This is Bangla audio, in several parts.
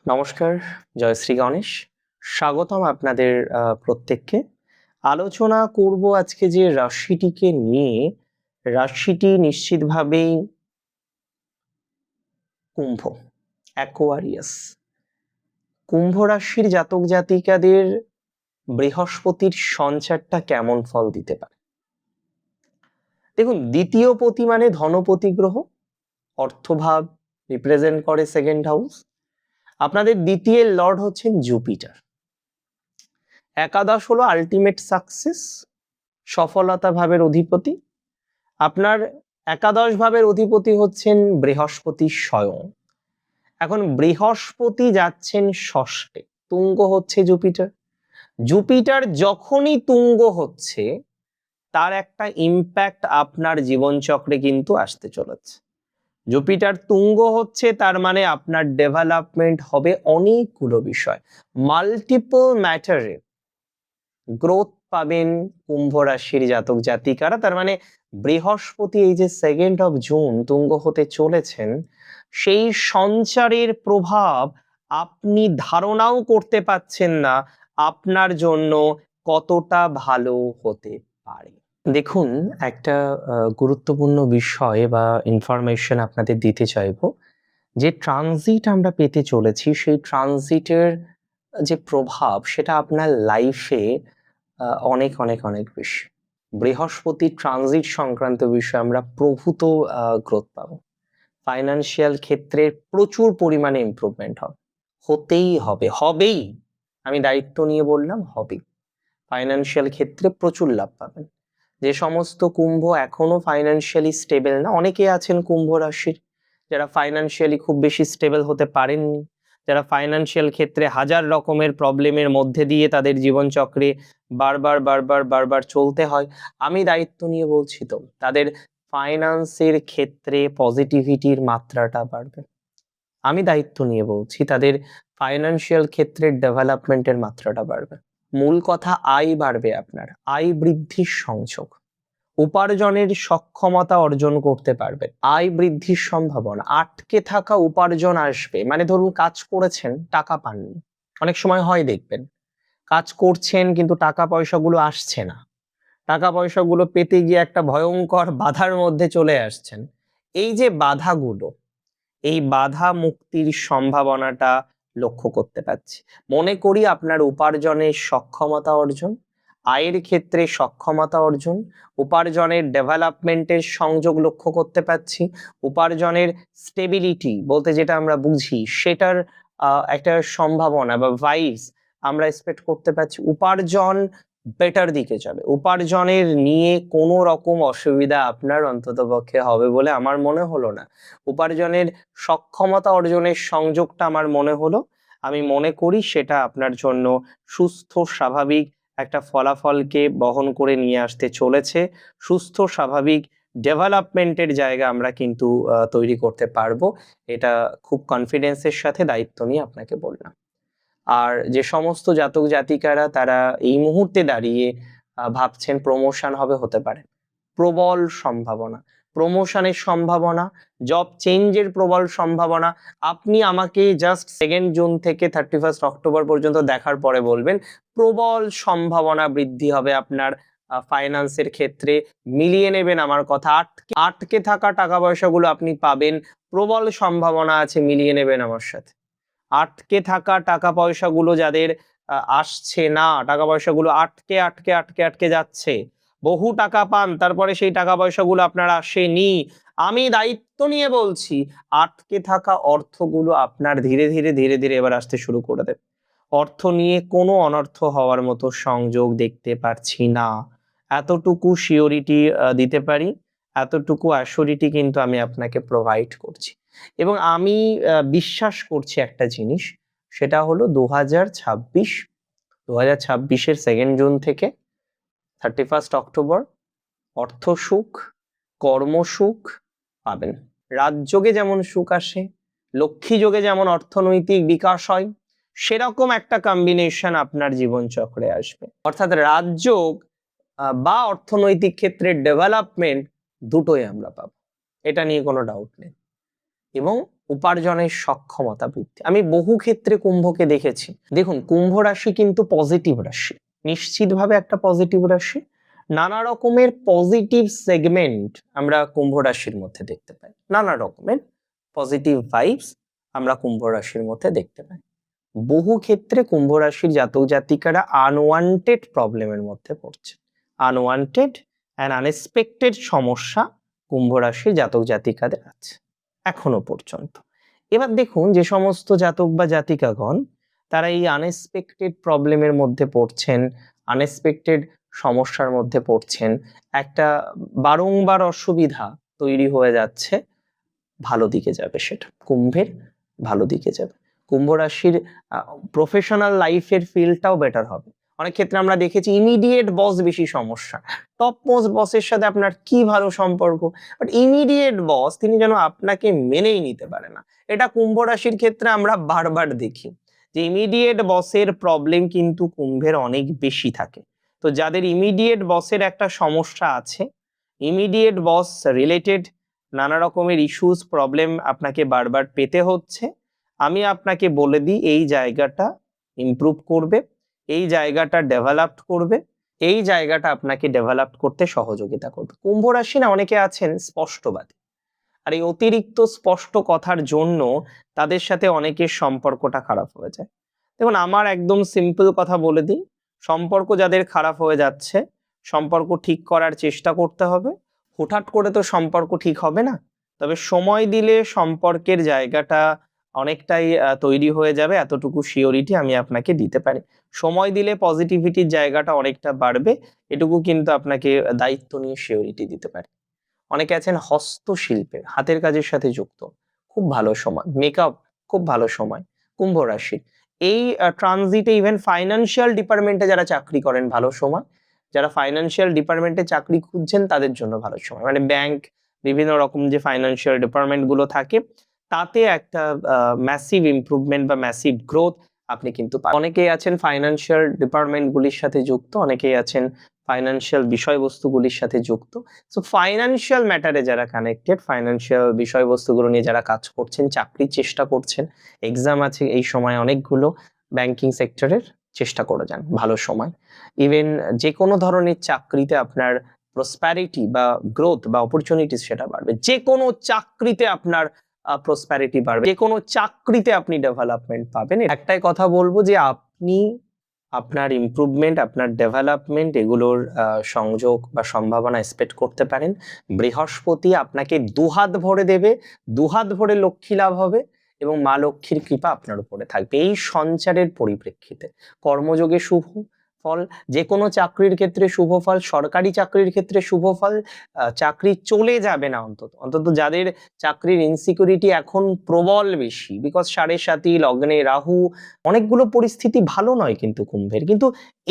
নমস্কার, জয় শ্রী গণেশ। স্বাগতম আপনাদের প্রত্যেককে। আলোচনা করব আজকে যে রাশিটিকে নিয়ে। রাশিটি নিশ্চিতভাবেই কুম্ভ, অ্যাকোয়ারিয়াস। কুম্ভ রাশির জাতক জাতিকাদের বৃহস্পতির সঞ্চারটা কেমন ফল দিতে পারে? দেখুন, দ্বিতীয় পতি মানে ধনপতি গ্রহ, অর্থভাব রিপ্রেজেন্ট করে সেকেন্ড হাউস। আপনাদের দ্বিতীয় লর্ড হচ্ছেন জুপিটার। একাদশ হলো আলটিমেট সাকসেস, সফলতা ভাবের অধিপতি। আপনার একাদশ ভাবের অধিপতি হচ্ছেন বৃহস্পতি স্বয়ং। এখন বৃহস্পতি যাচ্ছেন ষষ্ঠে, তুঙ্গ হচ্ছে জুপিটার। জুপিটার যখনই তুঙ্গ হচ্ছে তার একটা ইম্প্যাক্ট আপনার জীবনচক্রে কিন্তু আসতে চলেছে। জুপিটার তুঙ্গ হচ্ছে তার মানে আপনার ডেভেলপমেন্ট হবে অনেকগুলো বিষয়, মাল্টিপল ম্যাটারে গ্রোথ পাবেন কুম্ভ রাশির জাতক জাতিকারা। তার মানে বৃহস্পতি এই যে 2 জুন তুঙ্গ হতে চলেছেন, সেই সঞ্চারের প্রভাব আপনি ধারণাও করতে পাচ্ছেন না আপনার জন্য কতটা ভালো হতে পারে। দেখুন, একটা গুরুত্বপূর্ণ বিষয় বা ইনফরমেশন আপনাদের দিতে চাইবো। যে ট্রানজিট আমরা পেতে চলেছি, সেই ট্রানজিটের যে প্রভাব সেটা আপনার লাইফে অনেক অনেক অনেক বেশি। বৃহস্পতি ট্রানজিট সংক্রান্ত বিষয়ে আমরা প্রভূত গ্রোথ পাবো। ফাইন্যান্সিয়াল ক্ষেত্রে প্রচুর পরিমাণে ইমপ্রুভমেন্ট হবে, হতেই হবে, হবেই। আমি দায়িত্ব নিয়ে বললাম, হবেই। ফাইন্যান্সিয়াল ক্ষেত্রে প্রচুর লাভ পাবেন। যে সমস্ত কুম্ভ এখনো ফাইন্যান্সিয়ালি স্টেবল না, অনেকে আছেন কুম্ভ রাশির যারা ফাইন্যান্সিয়ালি খুব বেশি স্টেবল হতে পারেননি, যারা ফাইন্যান্সিয়াল ক্ষেত্রে হাজার রকমের প্রবলেমের মধ্যে দিয়ে তাদের জীবনচক্রে বারবার বারবার বারবার চলতে হয়। আমি দায়িত্ব নিয়ে বলছি তো, তাদের ফাইন্যান্সের ক্ষেত্রে পজিটিভিটির মাত্রাটা বাড়বে। আমি দায়িত্ব নিয়ে বলছি, তাদের ফাইন্যান্সিয়াল ক্ষেত্রের ডেভেলপমেন্টের মাত্রাটা বাড়বে। মূল কথা, আয় বাড়বে আপনার, আয় বৃদ্ধির সংযোগ, উপার্জনের সক্ষমতা অর্জন করতে পারবে, আয় বৃদ্ধির সম্ভাবনা, আটকে থাকা উপার্জন আসবে। মানে ধরুন কাজ করেছেন, টাকা পাননি, অনেক সময় হয় দেখবেন কাজ করছেন কিন্তু টাকা পয়সাগুলো আসছে না, টাকা পয়সাগুলো পেতে গিয়ে একটা ভয়ঙ্কর বাধার মধ্যে চলে আসছেন। এই যে বাধাগুলো, এই বাধা মুক্তির সম্ভাবনাটা লক্ষ্য করতে পারছি। মনে করি আপনার উপার্জনের সক্ষমতা অর্জন, আয়ের ক্ষেত্রে সক্ষমতা অর্জন, উপার্জনের ডেভেলপমেন্টের সংযোগ লক্ষ্য করতে পারছি, উপার্জনের স্টেবিলিটি বলতে যেটা আমরা বুঝি সেটার একটা সম্ভাবনা বা ভাইবস আমরা এক্সপেক্ট করতে পারছি। উপার্জন বেটার দিকে যাবে, উপার্জনের নিয়ে কোনো রকম অসুবিধা আপনার অন্ততপক্ষে হবে বলে আমার মনে হলো না। উপার্জনের সক্ষমতা অর্জনের সংযোগটা আমার মনে হলো। আমি মনে করি সেটা আপনার জন্য সুস্থ স্বাভাবিক একটা ফলাফলকে বহন করে নিয়ে আসতে চলেছে। সুস্থ স্বাভাবিক ডেভেলপমেন্টের জায়গা আমরা কিন্তু তৈরি করতে পারবো। এটা খুব কনফিডেন্সের সাথে দায়িত্ব নিয়ে আপনাকে বললাম। আর যে সমস্ত জাতক জাতিকারা তারা এই মুহূর্তে দাঁড়িয়ে ভাবছেন প্রমোশন হবে, হতে পারে, প্রবল সম্ভাবনা, প্রমোশনের সম্ভাবনা, জব চেঞ্জের প্রবল সম্ভাবনা। আপনি আমাকে জাস্ট 2 জুন থেকে 31 অক্টোবর পর্যন্ত দেখার পরে বলবেন প্রবল সম্ভাবনা বৃদ্ধি হবে আপনার ফাইন্যান্সের ক্ষেত্রে। মিলিয়ে নেবেন আমার কথা, আটকে থাকা টাকা পয়সাগুলো আপনি পাবেন, প্রবল সম্ভাবনা আছে, মিলিয়ে নেবেন আমার সাথে। আটকে থাকা টাকা পয়সাগুলো যাদের আসছে না, টাকা পয়সাগুলো আটকে আটকে আটকে আটকে যাচ্ছে, বহু টাকা পান তারপরে সেই টাকা পয়সাগুলো আপনার আসেনি, আমি দায়িত্ব নিয়ে বলছি আটকে থাকা অর্থগুলো আপনার ধীরে ধীরে ধীরে ধীরে এবার আসতে শুরু করে দেবে। অর্থ নিয়ে কোনো অনর্থ হওয়ার মতো সংযোগ দেখতে পারছি না, এতটুকু শিওরিটি দিতে পারি, এতটুকু অ্যাসিওরিটি কিন্তু আমি আপনাকে প্রোভাইড করছি। এবং আমি বিশ্বাস করছি একটা জিনিস, সেটা হলো 2026-এর 2 জুন থেকে 31 অক্টোবর অর্থ সুখ, কর্মসুখ পাবেন। রাজযোগে যেমন সুখ আসে, লক্ষ্মী যোগে যেমন অর্থনৈতিক বিকাশ হয়, সেরকম একটা কম্বিনেশন আপনার জীবন চক্রে আসবে। অর্থাৎ রাজযোগ বা অর্থনৈতিক ক্ষেত্রে ডেভেলপমেন্ট দুটোই আমরা পাবো, এটা নিয়ে কোনো ডাউট নেই। এবং উপার্জনের সক্ষমতা বৃদ্ধি। আমি বহু ক্ষেত্রে কুম্ভকে দেখেছি। দেখুন, কুম্ভ রাশি কিন্তু পজিটিভ রাশি, নিশ্চিতভাবে একটা পজিটিভ রাশি। নানা রকমের পজিটিভ সেগমেন্ট আমরা কুম্ভ রাশির মধ্যে দেখতে পাই, নানা রকমের পজিটিভ ভাইবস আমরা কুম্ভ রাশির মধ্যে দেখতে পাই। বহু ক্ষেত্রে কুম্ভ রাশির জাতক জাতিকারা আনওয়ান্টেড প্রবলেমের মধ্যে পড়ছে, আনওয়ান্টেড অ্যান্ড আনএক্সপেক্টেড সমস্যা কুম্ভ রাশির জাতক জাতিকাদের আছে এখনো পর্যন্ত। এবার দেখুন, যে সমস্ত জাতক বা জাতিকাগণ তারা এই আনএক্সপেক্টেড প্রবলেমের মধ্যে পড়ছেন, আনএক্সপেক্টেড সমস্যার মধ্যে পড়ছেন, একটা বারংবার অসুবিধা তৈরি হয়ে যাচ্ছে, ভালো দিকে যাবে, সেটা কুম্ভের ভালো দিকে যাবে। কুম্ভ রাশির প্রফেশনাল লাইফের ফিল্ডটাও বেটার হবে। অনেক ক্ষেত্রে আমরা দেখেছি ইমিডিয়েট বস বেশি সমস্যা, টপ মোস্ট বসের সাথে আপনার কি ভালো সম্পর্ক, বাট ইমিডিয়েট বস তিনি যেন আপনাকে মেনেই নিতে পারে না। এটা কুম্ভ রাশির ক্ষেত্রে আমরা বারবার দেখি যে ইমিডিয়েট বসের প্রবলেম কিন্তু কুম্ভের অনেক বেশি থাকে। তো যাদের ইমিডিয়েট বসের একটা সমস্যা আছে, ইমিডিয়েট বস রিলেটেড নানা রকমের ইস্যুস প্রবলেম আপনাকে বারবার পেতে হচ্ছে, আমি আপনাকে বলে দিই এই জায়গাটা ইমপ্রুভ করবে, এই জায়গাটা ডেভেলপ করবে, এই জায়গাটা আপনাকে ডেভেলপ করতে সহযোগিতা করবে। কুম্ভ রাশি না অনেকে আছেন স্পষ্টবাদী, আর এই অতিরিক্ত স্পষ্ট কথার জন্য তাদের সাথে অনেকের সম্পর্কটা খারাপ হয়ে যায়। দেখুন, আমার একদম সিম্পল কথা বলে দিই, সম্পর্ক যাদের খারাপ হয়ে যাচ্ছে সম্পর্ক ঠিক করার চেষ্টা করতে হবে। হুটহাট করে তো সম্পর্ক ঠিক হবে না, তবে সময় দিলে সম্পর্কের জায়গাটা অনেকটাই তৈরি হয়ে যাবে, এতটুকু শিওরিটি আমি আপনাকে দিতে পারি। সময় দিলে পজিটিভিটির জায়গাটা অনেকটা বাড়বে, এটুকু কিন্তু আপনাকে দায়িত্ব নিয়ে শিওরিটি দিতে পারি। অনেকে আছেন হস্তশিল্পে, হাতের কাজের সাথে যুক্ত, খুব ভালো সময়। মেকআপ, খুব ভালো সময় কুম্ভ রাশির। এই ট্রানজিটে ইভেন ফাইন্যান্সিয়াল ডিপার্টমেন্টে যারা চাকরি করেন ভালো সময়, যারা ফাইন্যান্সিয়াল ডিপার্টমেন্টে চাকরি খুঁজছেন তাদের জন্য ভালো সময়, মানে ব্যাংক, বিভিন্ন রকম যে ফাইন্যান্সিয়াল ডিপার্টমেন্ট গুলো থাকে তাতে একটা ম্যাসিভ ইমপ্রুভমেন্ট বা ম্যাসিভ গ্রোথ আপনি কিন্তু অনেকেই আছেন ফাইন্যান্সিয়াল ডিপার্টমেন্ট গুলির সাথে যুক্ত, অনেকেই আছেন ফাইন্যান্সিয়াল বিষয়বস্তুগুলির সাথে যুক্ত। সো ফাইন্যান্সিয়াল ম্যাটারে যারা কানেক্টেড, ফাইন্যান্সিয়াল বিষয়বস্তুগুলো নিয়ে যারা কাজ করছেন, চাকরির চেষ্টা করছেন, এক্সাম আছে এই সময় অনেকগুলো, ব্যাংকিং সেক্টরের চেষ্টা করে যান, ভালো সময়। ইভেন যে কোনো ধরনের চাকরিতে আপনার প্রসপ্যারিটি বা গ্রোথ বা অপরচুনিটিস সেটা বাড়বে, যে কোনো চাকরিতে আপনার প্রসপ্যারিটি বাড়বে, যে কোনো চাকরিতে আপনি ডেভেলপমেন্ট পাবেন। একটাই কথা বলবো যে আপনি আপনার ইমপ্রুভমেন্ট, আপনার ডেভেলপমেন্ট এগুলোর সংযোগ বা সম্ভাবনা এক্সপেক্ট করতে পারেন। বৃহস্পতি আপনাকে দুহাত ভরে দেবে, দুহাত ভরে লক্ষ্মী লাভ হবে এবং মা লক্ষ্মীর কৃপা আপনার উপরে থাকবে। এই সঞ্চারের পরিপ্রেক্ষিতে কর্মযোগে শুভ ফল, যে কোনো চাকরির ক্ষেত্রে শুভ ফল, সরকারি চাকরির ক্ষেত্রে শুভ ফল, চাকরি চলে যাবে না, অন্তত যাদের চাকরির ইনসিকিউরিটি এখন প্রবল বেশি, বিকজ 7.5 লগ্নে রাহু, অনেকগুলো পরিস্থিতি ভালো নয় কিন্তু কুম্ভের, কিন্তু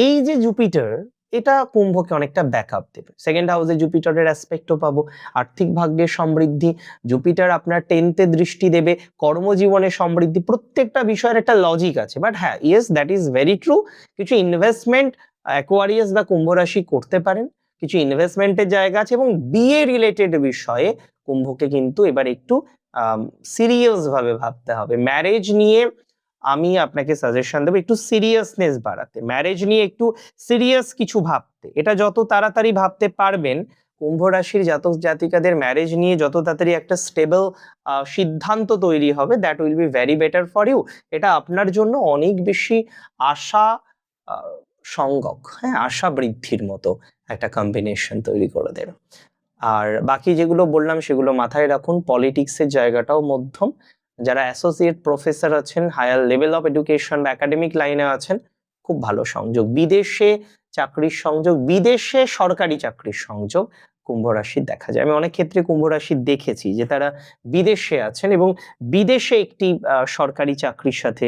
এই যে জুপিটার, এটা কুম্ভকে অনেকটা ব্যাকআপ দেবে। সেকেন্ড হাউসে জুপিটারের অ্যাসপেক্টও পাবো, আর্থিক ভাগ্যের সমৃদ্ধি, জুপিটার আপনার 10th দৃষ্টি দেবে, কর্মজীবনে সমৃদ্ধি, প্রত্যেকটা বিষয়ের একটা লজিক আছে। বাট হ্যাঁ, yes, that is very true, কিছু ইনভেস্টমেন্ট অ্যাকোয়ারিয়াস বা কুম্ভ রাশি করতে পারেন, কিছু ইনভেস্টমেন্টের জায়গা আছে, এবং বিয়ে রিলেটেড বিষয়ে কুম্ভকে কিন্তু এবার একটু সিরিয়াস ভাবে ভাবতে হবে। ম্যারেজ নিয়ে আমি আপনাকে সাজেশন দেবো একটু সিরিয়াসনেস বাড়াতে, ম্যারেজ নিয়ে একটু সিরিয়াস কিছু ভাবতে। এটা যত তাড়াতাড়ি ভাবতে পারবেন, কুম্ভ রাশির জাতক জাতিকাদের ম্যারেজ নিয়ে যত তাড়াতাড়ি একটা স্টেবল সিদ্ধান্ত তৈরি হবে, that will be very better for you. এটা আপনার জন্য অনেক বেশি আশা সংযোগ, হ্যাঁ, আশা বৃদ্ধির মতো একটা কম্বিনেশন তৈরি করে দেবে। আর বাকি যেগুলো বললাম সেগুলো মাথায় রাখুন। পলিটিক্সের জায়গাটাও মধ্যম, যারা অ্যাসোসিয়েট প্রফেসর আছেন, হায়ার লেভেল অফ এডুকেশন বা একাডেমিক লাইনে আছেন, খুব ভালো সংযোগ। বিদেশে চাকরির সংযোগ, বিদেশে সরকারি চাকরির সংযোগ কুম্ভ রাশির দেখা যায়। আমি অনেক ক্ষেত্রে কুম্ভ রাশির দেখেছি যে তারা বিদেশে আছেন এবং বিদেশে একটি সরকারি চাকরির সাথে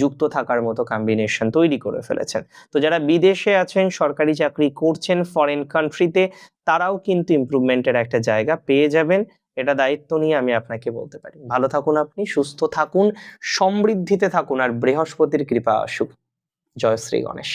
যুক্ত থাকার মতো কম্বিনেশন তৈরি করে ফেলেছেন। তো যারা বিদেশে আছেন, সরকারি চাকরি করছেন ফরেন কান্ট্রিতে, তারাও কিন্তু ইমপ্রুভমেন্টের একটা জায়গা পেয়ে যাবেন। এটা দায়িত্ব নিয়ে আমি আপনাকে বলতে পারি। ভালো থাকুন, আপনি সুস্থ থাকুন, সমৃদ্ধিতে থাকুন, আর বৃহস্পতির কৃপা আসুক। জয় শ্রী গণেশ।